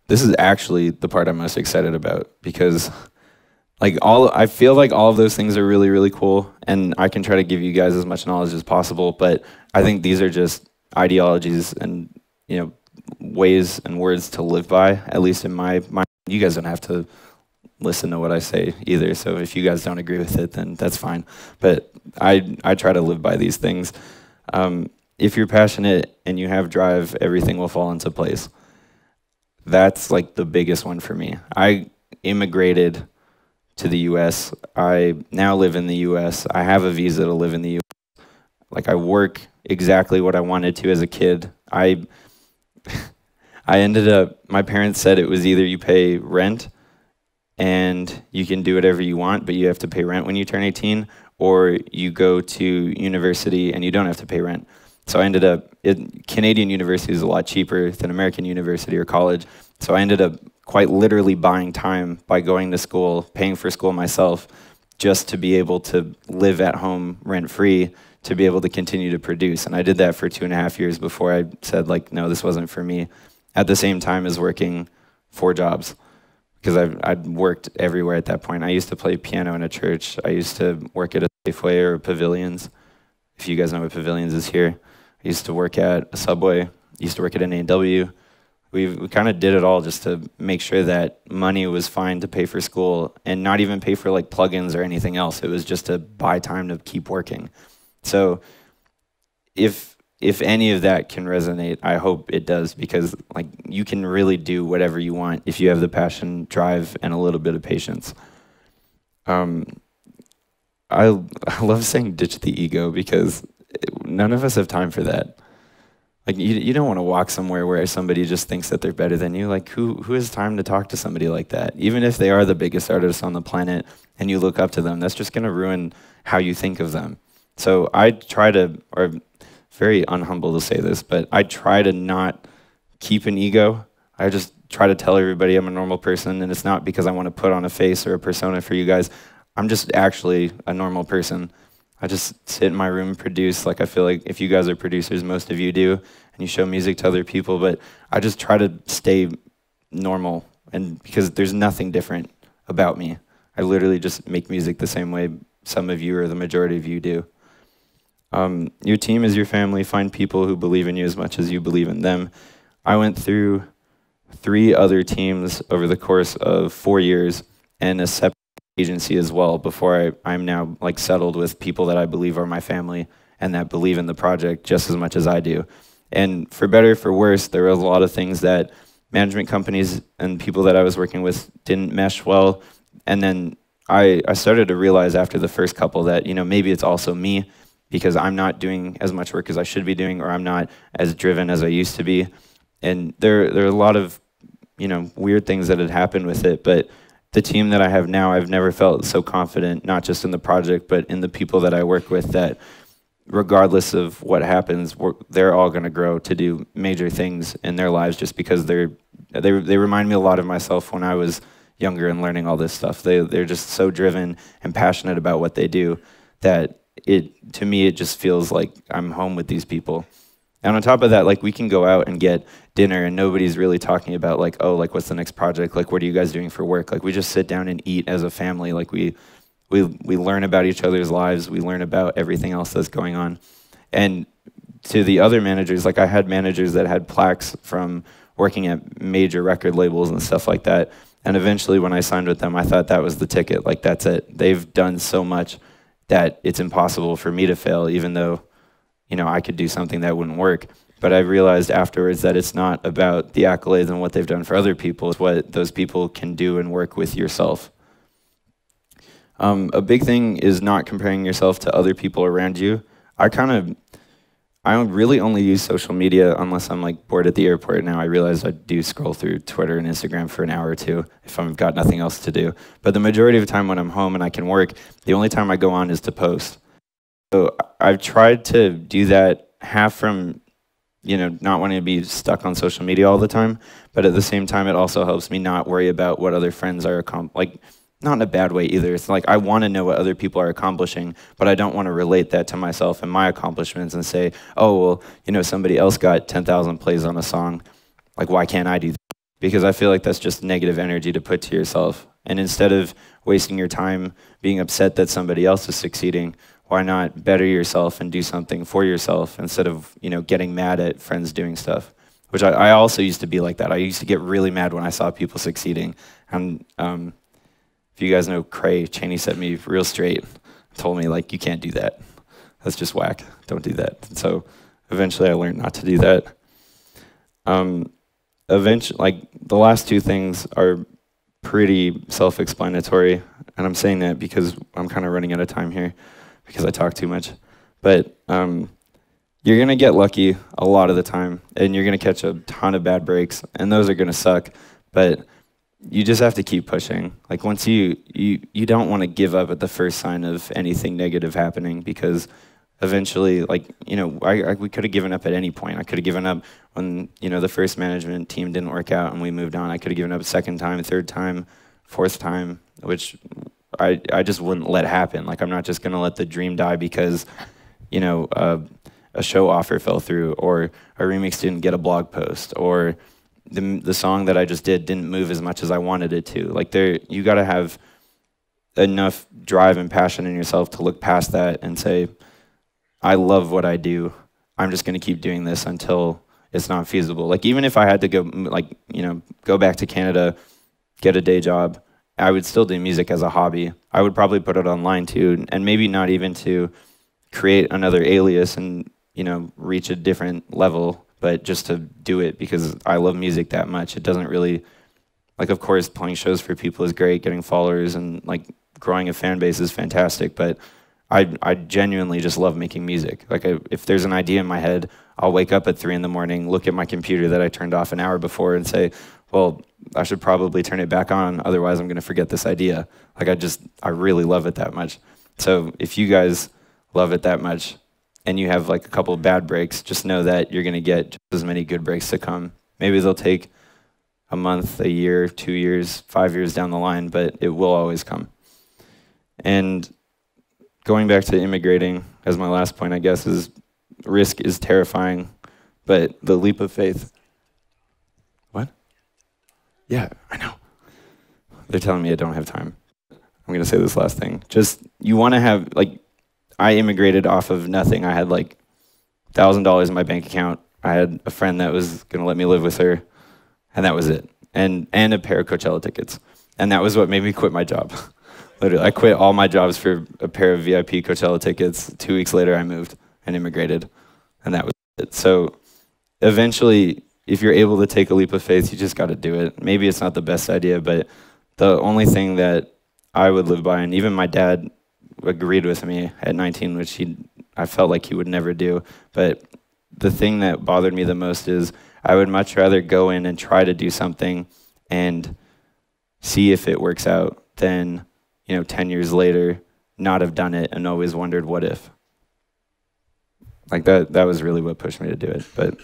This is actually the part I'm most excited about because I feel like all of those things are really, really cool, and I can try to give you guys as much knowledge as possible, but I think these are just ideologies and, ways and words to live by, at least in my mind. You guys don't have to listen to what I say either, so if you guys don't agree with it, then that's fine. But I try to live by these things. If you're passionate and you have drive, everything will fall into place. That's like the biggest one for me. I immigrated to the US. I now live in the US. I have a visa to live in the US. Like, I work exactly what I wanted to as a kid. I ended up, my parents said it was either you pay rent and you can do whatever you want, but you have to pay rent when you turn 18, or you go to university and you don't have to pay rent. So I ended up, Canadian university is a lot cheaper than American university or college. So I ended up quite literally buying time by going to school, paying for school myself, just to be able to live at home rent-free, to be able to continue to produce. And I did that for 2.5 years before I said, like, no, this wasn't for me. At the same time as working 4 jobs, because I'd worked everywhere at that point. I used to play piano in a church. I used to work at a Safeway or Pavilions, if you guys know what Pavilions is here. I used to work at a Subway, used to work at an A&W. We kind of did it all just to make sure that money was fine to pay for school and not even pay for like plugins or anything else. It was just to buy time to keep working. So if any of that can resonate, I hope it does, because like you can really do whatever you want if you have the passion, drive, and a little bit of patience. I love saying ditch the ego, because none of us have time for that. Like, you don't want to walk somewhere where somebody just thinks that they're better than you. Like, who has time to talk to somebody like that? Even if they are the biggest artist on the planet and you look up to them, that's just going to ruin how you think of them. So I try to, or very unhumble to say this, but I try to not keep an ego. I just try to tell everybody I'm a normal person, and it's not because I want to put on a face or a persona for you guys. I'm just actually a normal person. I just sit in my room and produce. Like, I feel like if you guys are producers, most of you do, and you show music to other people, but I just try to stay normal, and because there's nothing different about me. I literally just make music the same way some of you or the majority of you do. Your team is your family. Find people who believe in you as much as you believe in them. I went through 3 other teams over the course of 4 years, and a separate agency as well, before I'm now like settled with people that I believe are my family and that believe in the project just as much as I do. And for better or for worse, there were a lot of things that management companies and people that I was working with didn't mesh well. And then I started to realize after the first couple that, maybe it's also me, because I'm not doing as much work as I should be doing, or I'm not as driven as I used to be. And there are a lot of, weird things that had happened with it, but the team that I have now, I've never felt so confident, not just in the project, but in the people that I work with, that regardless of what happens, they're all going to grow to do major things in their lives, just because they remind me a lot of myself when I was younger and learning all this stuff. They're just so driven and passionate about what they do that to me, it just feels like I'm home with these people. And on top of that, like, we can go out and get dinner and nobody's really talking about like, oh, like, what's the next project? Like, what are you guys doing for work? Like, we just sit down and eat as a family. Like, we learn about each other's lives. We learn about everything else that's going on. And to the other managers, like, I had managers that had plaques from working at major record labels and stuff like that. And eventually when I signed with them, I thought that was the ticket. Like, that's it. They've done so much that it's impossible for me to fail, even though, I could do something that wouldn't work. But I realized afterwards that it's not about the accolades and what they've done for other people. It's what those people can do and work with yourself. A big thing is not comparing yourself to other people around you. I really only use social media unless I'm like bored at the airport. Now I realize I do scroll through Twitter and Instagram for an hour or two if I've got nothing else to do. But the majority of the time when I'm home and I can work, the only time I go on is to post. So I've tried to do that half from, not wanting to be stuck on social media all the time, but at the same time it also helps me not worry about what other friends are not in a bad way either. It's like, I want to know what other people are accomplishing, but I don't want to relate that to myself and my accomplishments and say, oh, well, somebody else got 10,000 plays on a song. Like, why can't I do that? because I feel like that's just negative energy to put to yourself. And instead of wasting your time being upset that somebody else is succeeding, why not better yourself and do something for yourself instead of, getting mad at friends doing stuff? Which I also used to be like that. I used to get really mad when I saw people succeeding. And if you guys know Cray, Cheney set me real straight, told me, like, you can't do that. That's just whack. Don't do that. And so eventually I learned not to do that. Eventually, like, the last two things are pretty self-explanatory, and I'm saying that because I'm kind of running out of time here because I talk too much. But you're gonna get lucky a lot of the time, and you're gonna catch a ton of bad breaks, and those are gonna suck. But you just have to keep pushing. Like, once you don't want to give up at the first sign of anything negative happening, because eventually, like, we could have given up at any point. I could have given up when, the first management team didn't work out and we moved on. I could have given up a second time, third time, fourth time, which I just wouldn't let happen. Like, I'm not just gonna let the dream die because, a show offer fell through, or a remix didn't get a blog post, or the song that I just didn't move as much as I wanted it to. Like, you gotta have enough drive and passion in yourself to look past that and say, I love what I do. I'm just gonna keep doing this until it's not feasible. Like, even if I had to go, like, go back to Canada, get a day job, I would still do music as a hobby. I would probably put it online too, and maybe not even to create another alias and, reach a different level, but just to do it because I love music that much. It doesn't really, like, of course, playing shows for people is great, getting followers and, like, growing a fan base is fantastic, but I genuinely just love making music. Like, if there's an idea in my head, I'll wake up at 3 in the morning, look at my computer that I turned off an hour before and say, well, I should probably turn it back on, otherwise I'm gonna forget this idea. Like, I really love it that much. So if you guys love it that much and you have, like, a couple of bad breaks, just know that you're gonna get just as many good breaks to come. Maybe they'll take a month, a year, 2 years, 5 years down the line, but it will always come. And going back to immigrating as my last point, I guess, is risk is terrifying, but the leap of faith. What? Yeah, I know. They're telling me I don't have time. I'm gonna say this last thing. Just, you wanna have, like, I immigrated off of nothing. I had like $1,000 in my bank account. I had a friend that was gonna let me live with her, and that was it. And a pair of Coachella tickets. And that was what made me quit my job. Literally, I quit all my jobs for a pair of VIP Coachella tickets. 2 weeks later, I moved and immigrated, and that was it. So eventually, if you're able to take a leap of faith, you just gotta do it. Maybe it's not the best idea, but the only thing that I would live by, and even my dad agreed with me at 19, which I felt like he would never do, but the thing that bothered me the most is I would much rather go in and try to do something and see if it works out than, 10 years later, not have done it and always wondered what if. Like, that was really what pushed me to do it. But